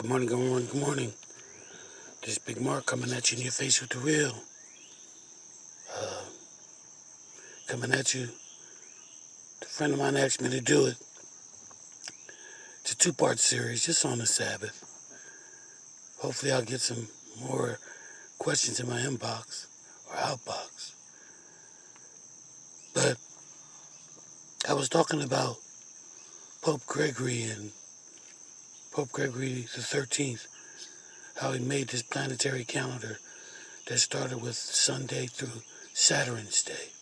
Good morning, good morning, good morning. This is Big Mark coming at you in your face with the real. Coming at you. A friend of mine asked me to do it. It's a two-part series just on the Sabbath. Hopefully I'll get some more questions in my inbox or outbox. But I was talking about Pope Gregory and Pope Gregory the 13th, how he made this planetary calendar that started with Sunday through Saturn's Day,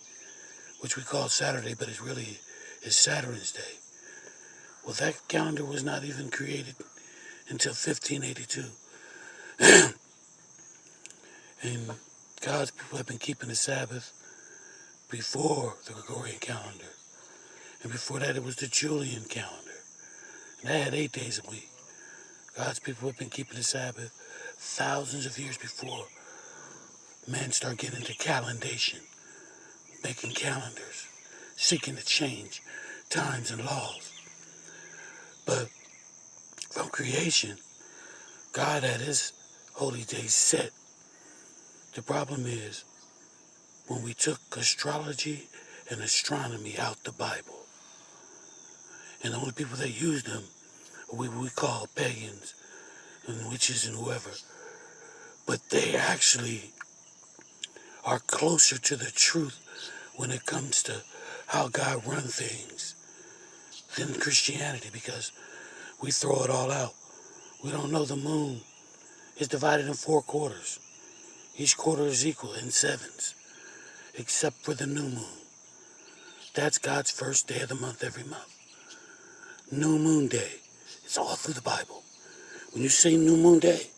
which we call Saturday, but it really is Saturn's Day. Well, that calendar was not even created until 1582. And God's people have been keeping the Sabbath before the Gregorian calendar. And before that, it was the Julian calendar. And that had 8 days a week. God's people have been keeping the Sabbath thousands of years before men start getting into calendation, making calendars, seeking to change times and laws. But from creation, God had his holy days set. The problem is when we took astrology and astronomy out the Bible, and the only people that used them are we call pagans and witches and whoever, but they actually are closer to the truth when it comes to how God runs things than Christianity, because we throw it all out. We don't know the moon is divided in 4 quarters. Each quarter is equal in 7s, except for the new moon. That's God's first day of the month every month. New moon day. It's all through the Bible. When you say new moon day,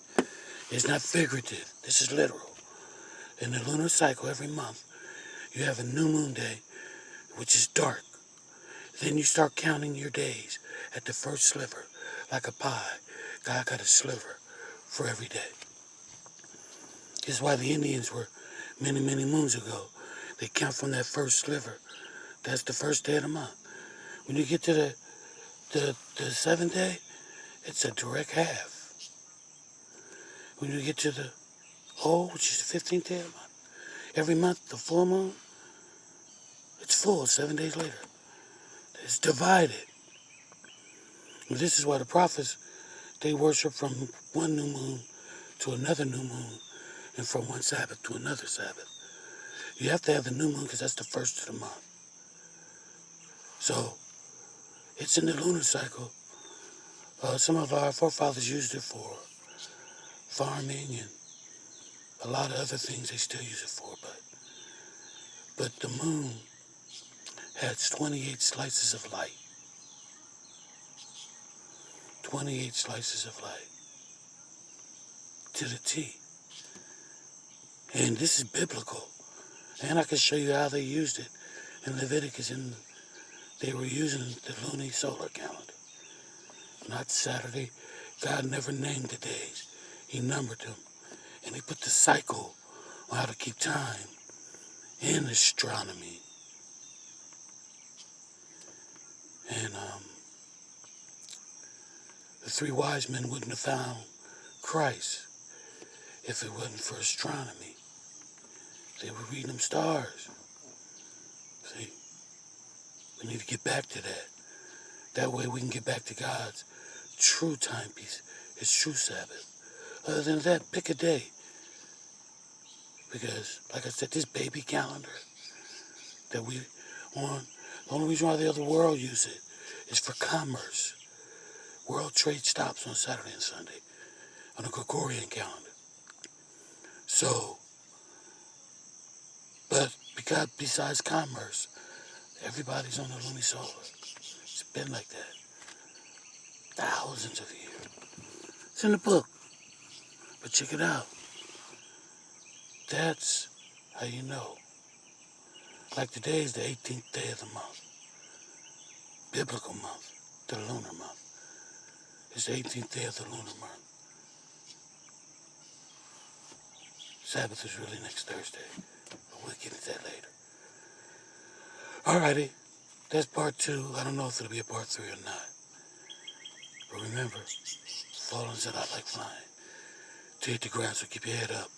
it's not figurative. This is literal. In the lunar cycle every month, you have a new moon day, which is dark. Then you start counting your days at the first sliver, like a pie. God got a sliver for every day. This is why the Indians were many, many moons ago. They count from that first sliver. That's the first day of the month. When you get to the 7th day, it's a direct half. When you get to the whole, which is the 15th day of the month, every month, the full moon, it's full 7 days later. It's divided. And this is why the prophets, they worship from one new moon to another new moon, and from one Sabbath to another Sabbath. You have to have the new moon because that's the first of the month. So, it's in the lunar cycle. Some of our forefathers used it for farming and a lot of other things they still use it for, but the moon has 28 slices of light. 28 slices of light. To the T. And this is biblical. And I can show you how they used it in Leviticus. And they were using the lunisolar calendar. Not Saturday. God never named the days. He numbered them. And he put the cycle on how to keep time in astronomy. And the 3 wise men wouldn't have found Christ if it wasn't for astronomy. They were reading them stars. See, we need to get back to that. That way we can get back to God's true timepiece, his true Sabbath. Other than that, pick a day. Because, like I said, this baby calendar that we on, the only reason why the other world use it is for commerce. World trade stops on Saturday and Sunday on a Gregorian calendar. So, but because besides commerce, everybody's on the lunisolar. It's been like that. Thousands of years. It's in the book. But check it out. That's how you know. Like today is the 18th day of the month. Biblical month. The lunar month. It's the 18th day of the lunar month. Sabbath is really next Thursday. But we'll get into that later. Alrighty. That's part 2. I don't know if it'll be a part 3 or not. But remember, called and said, I like flying. To hit the ground, so keep your head up.